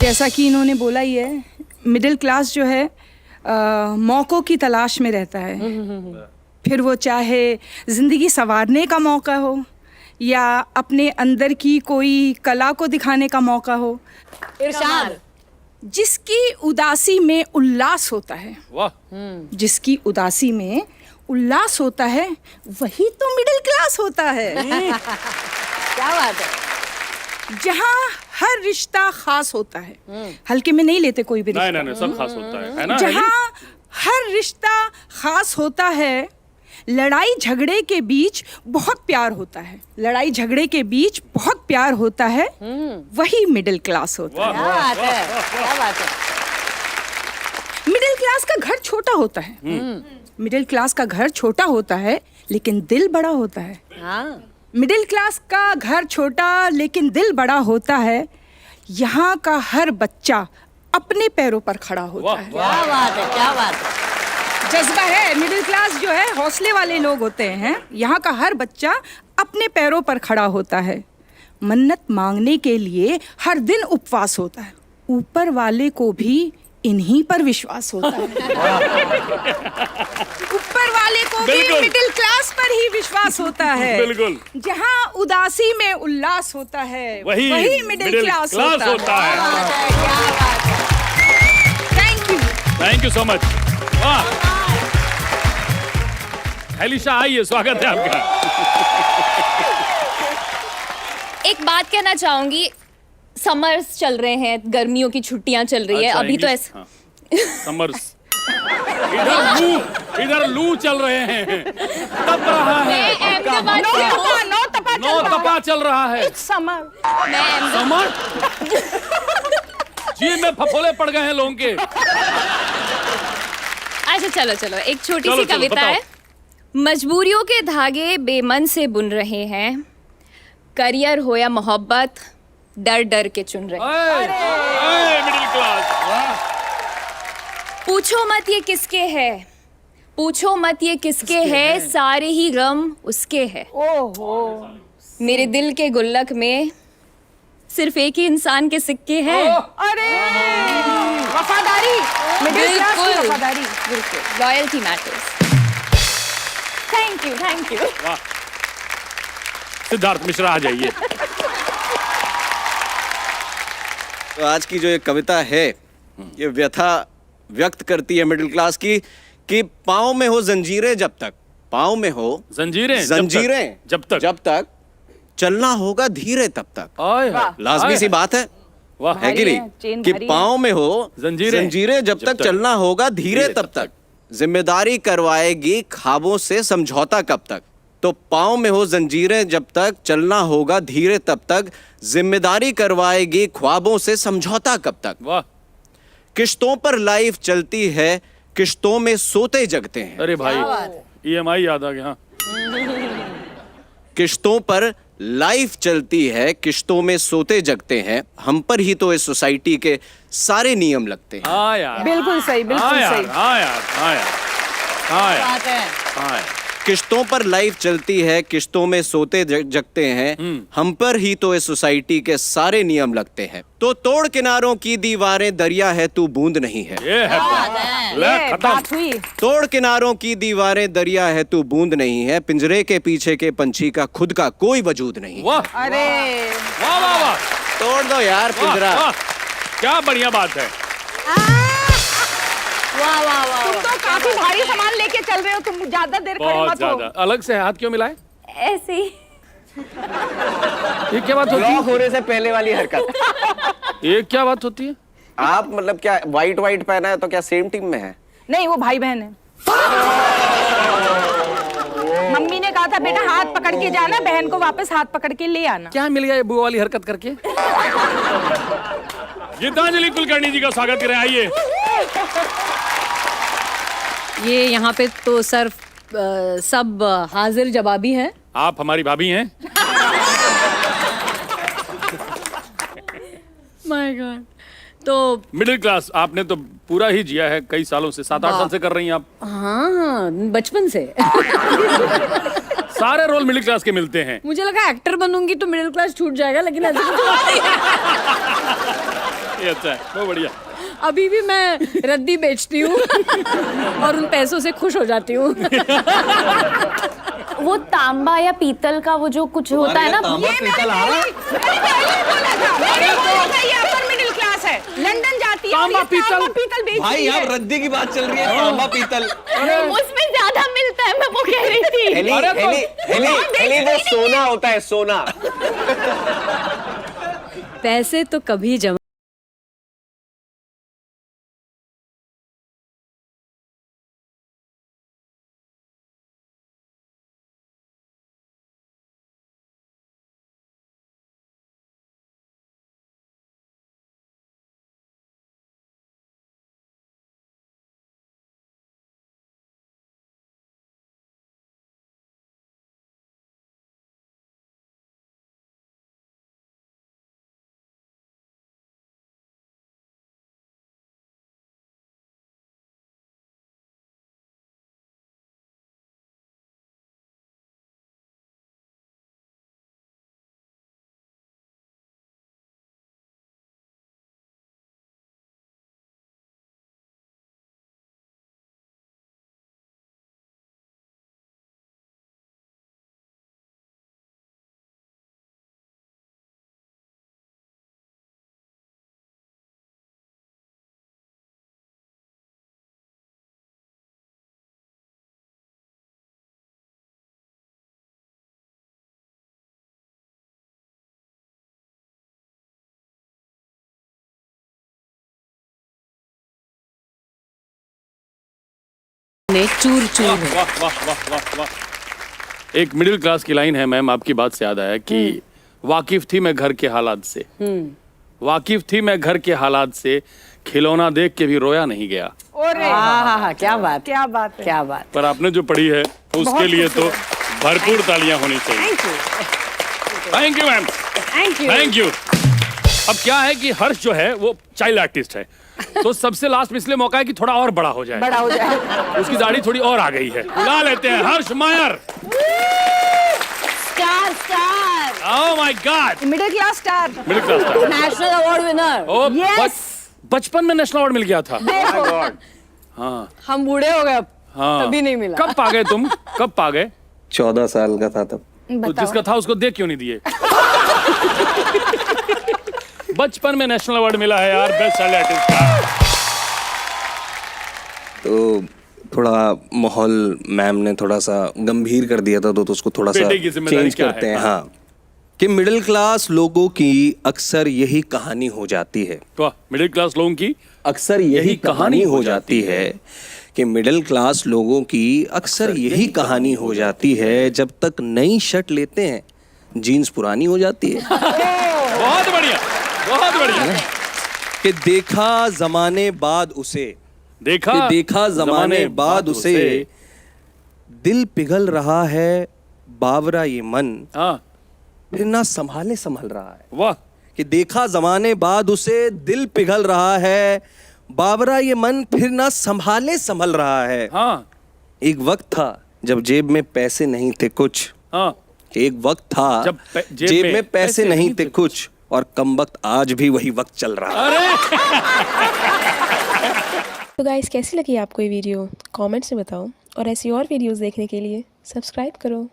जैसा कि इन्होंने बोला ही है, मिडिल क्लास जो है मौक़ों की तलाश में रहता है। फिर वो चाहे ज़िंदगी संवारने का मौका हो या अपने अंदर की कोई कला को दिखाने का मौका हो। इरशाद। जिसकी उदासी में उल्लास होता है, वाह, जिसकी उदासी में उल्लास होता है, वही तो मिडिल क्लास होता है। क्या बात है। जहाँ हर रिश्ता खास होता है, हल्के में नहीं लेते कोई भी रिश्ता। नहीं, सब खास होता है ना। जहाँ हर रिश्ता खास होता है, लड़ाई झगड़े के बीच बहुत प्यार होता है, लड़ाई झगड़े के बीच बहुत प्यार होता है, वही मिडिल क्लास होता है। क्या बात है, क्या बात है। मिडिल क्लास का घर छोटा होता है, मिडिल क्लास का घर छोटा होता है लेकिन दिल बड़ा होता है। हाँ। मिडिल क्लास का घर छोटा लेकिन दिल बड़ा होता है। यहाँ का हर बच्चा अपने पैरों पर खड़ा होता है। क्या बात है, क्या बात है। जज्बा है, मिडिल क्लास जो है हौसले वाले लोग होते हैं। यहाँ का हर बच्चा अपने पैरों पर खड़ा होता है। मन्नत मांगने के लिए हर दिन उपवास होता है। ऊपर वाले को भी इन्हीं पर विश्वास होता है। ऊपर वाले को भी मिडिल क्लास पर ही विश्वास होता है। बिल्कुल। जहाँ उदासी में उल्लास होता है, वही मिडिल क्लास होता है। क्या बात है। Thank you so much. वाह, एलिशा आइए, स्वागत है आपका। एक बात कहना चाहूंगी, समर्स चल रहे हैं, गर्मियों की छुट्टियां चल रही है। अच्छा, अभी तो हाँ। समर्स इधर लू चल रहे हैं, तप रहा है, नौ तपा चल रहा है। समर समर जी में फफोले पड़ गए हैं लोगों के। अच्छा चलो एक छोटी चलो, सी कविता बताओ। है। मजबूरियों के धागे बेमन से बुन रहे हैं, करियर हो या मोहब्बत डर डर के चुन रहे हैं। Middle class. पूछो मत ये किसके है, पूछो मत ये किसके है, सारे ही गम उसके है। ओहो, मेरे दिल के गुल्लक में सिर्फ एक ही इंसान के सिक्के हैं। अरे वफादारी, मिडिल क्लास की बिल्कुल। वफादारी। बिल्कुल, लॉयल्टी मैटर्स। Thank you. वाह, सिद्धार्थ मिश्रा आ जाइए। तो आज की जो ये कविता है, ये व्यथा व्यक्त करती है मिडिल क्लास की कि पाँव में हो जंजीरें जब तक, पाँव में हो जंजीरें जब तक चलना होगा धीरे तब तक। आए, लाजमी सी बात है, वाह, है कि भारी है, नहीं, चेन कि भारी है। पाँव में हो जंजीरें जब तक चलना होगा धीरे तब तक, जिम्मेदारी करवाएगी ख्वाबों से समझौता कब तक। तो पाँव में हो जंजीरें जब तक, चलना होगा धीरे तब तक, जिम्मेदारी करवाएगी ख्वाबों से समझौता कब तक। वाह। किश्तों पर लाइफ चलती है, किश्तों में सोते जगते हैं। अरे भाई, EMI याद आ गया। किश्तों पर लाइफ चलती है, किश्तों में सोते जगते हैं, हम पर ही तो इस सोसाइटी के सारे नियम लगते हैं। हाँ यार, बिल्कुल सही, बिल्कुल हाँ यार, सही। हाँ यार, हाँ यार, हाँ यार, बात है। हाँ यार। किश्तों पर लाइफ चलती है, किश्तों में सोते जगते हैं, हम पर ही तो इस सोसाइटी के सारे नियम लगते हैं। तो तोड़ किनारों की दीवारें, दरिया है तू बूंद नहीं है। ये है, ले ये खत्म। बात हुई। तोड़ किनारों की दीवारें, दरिया है तू बूंद नहीं है, पिंजरे के पीछे के पंछी का खुद का कोई वजूद नहीं। वाह, अरे वाह, वाह, वाह, तोड़ दो यार वाह, पिंजरा। वाह, क्या बढ़िया बात है। वाह वाह वाह। तुम तो काफी भारी सामान लेके चल रहे हो, तुम ज्यादा देर खड़े बहुत मत हो। ज्यादा। अलग से हाथ क्यों मिलाए? ऐसे ही। ये क्या बात होती है? होने से पहले वाली हरकत। ये क्या बात होती है? आप मतलब क्या व्हाइट व्हाइट पहना है तो क्या सेम टीम में है? नहीं, वो भाई बहन है। मम्मी ने कहा था बेटा हाथ पकड़ के जाना, बहन को वापस हाथ पकड़ के ले आना। क्या मिल गया ये बुआ वाली हरकत करके? गीतांजलि कुलकर्णी जी का स्वागत करें, आइए। ये यहाँ पे तो सर सब हाजिर जवाबी है। आप हमारी भाभी हैं। My God. तो मिडिल क्लास आपने तो पूरा ही जिया है कई सालों से, 7-8 साल से कर रही हैं आप। हाँ, बचपन से। सारे रोल मिडिल क्लास के मिलते हैं। मुझे लगा एक्टर बनूंगी तो मिडिल क्लास छूट जाएगा, लेकिन ऐसा कुछ ये अच्छा है, बहुत बढ़िया। अभी भी मैं रद्दी बेचती हूँ और उन पैसों से खुश हो जाती हूँ। वो तांबा या पीतल का वो जो कुछ होता है ना, तांबा पीतल आ रहा है। मिडिल क्लास है, लंदन जाती है, तांबा पीतल बेचती भाई यहाँ रद्दी की बात चल रही है, तांबा पीतल। उसमें ज्यादा मिलता है, मैं वो कह रही थी। हेली वो सोना होता है, सोना। पैसे तो कभी जमा ने चूर चूर है। वाह वाह वाह वाह वाह। एक मिडिल क्लास की लाइन है मैम, आपकी बात से याद आया कि वाकिफ थी मैं घर के हालात से, वाकिफ थी मैं घर के हालात से, खिलौना देख के भी रोया नहीं गया। हाँ, क्या बात, क्या बात, क्या बात। पर आपने जो पढ़ी है उसके लिए तो भरपूर तालियां होनी चाहिए। Thank you ma'am, thank you. अब क्या है कि हर्ष जो है वो चाइल्ड आर्टिस्ट है, तो सबसे लास्ट में इसलिए मौका है कि थोड़ा और बड़ा हो जाए, उसकी दाढ़ी थोड़ी और आ गई है। बुला लेते हैं Harsh Mayar. Star star, oh my god, middle class star, middle class star, national award winner. ओ बचपन में नेशनल अवार्ड मिल गया था। हाँ, हम बूढ़े हो गए अब, हाँ, तभी नहीं मिला। कब पा गए तुम, कब पा गए? 14 साल का था तब। तो जिसका था उसको देख क्यों नहीं दिए? बचपन में नेशनल अवार्ड मिला है यार, बेस्ट चाइल्ड आर्टिस्ट का। तो थोड़ा माहौल मैम ने थोड़ा सा गंभीर कर दिया था, तो उसको थोड़ा सा बेटे की जिम्मेदारी चेंज क्या करते है? हैं। हाँ, कि मिडिल क्लास लोगों की अक्सर यही कहानी हो जाती है। तो मिडिल क्लास लोगों की अक्सर यही कहानी हो जाती है कि मिडिल क्लास लोगों की अक्सर यही कहानी हो जाती है, जब तक नई शर्ट लेते हैं जीन्स पुरानी हो जाती है। बहुत बढ़िया, बहुत बढ़िया। कि देखा जमाने बाद उसे, देखा जमाने बाद उसे, दिल पिघल रहा है बावरा ये मन, हाँ, फिर ना संभाले संभल रहा है। वाह। कि देखा जमाने बाद उसे, दिल पिघल रहा है बावरा ये मन, फिर ना संभाले संभल रहा है। हाँ, एक वक्त था जब जेब में पैसे नहीं थे कुछ, हाँ, एक वक्त था जब जेब में पैसे नहीं थे कुछ, और कम वक्त आज भी वही वक्त चल रहा है। तो गाइस, कैसी लगी आपको ये वीडियो? कमेंट्स में बताओ, और ऐसी और वीडियोस देखने के लिए सब्सक्राइब करो।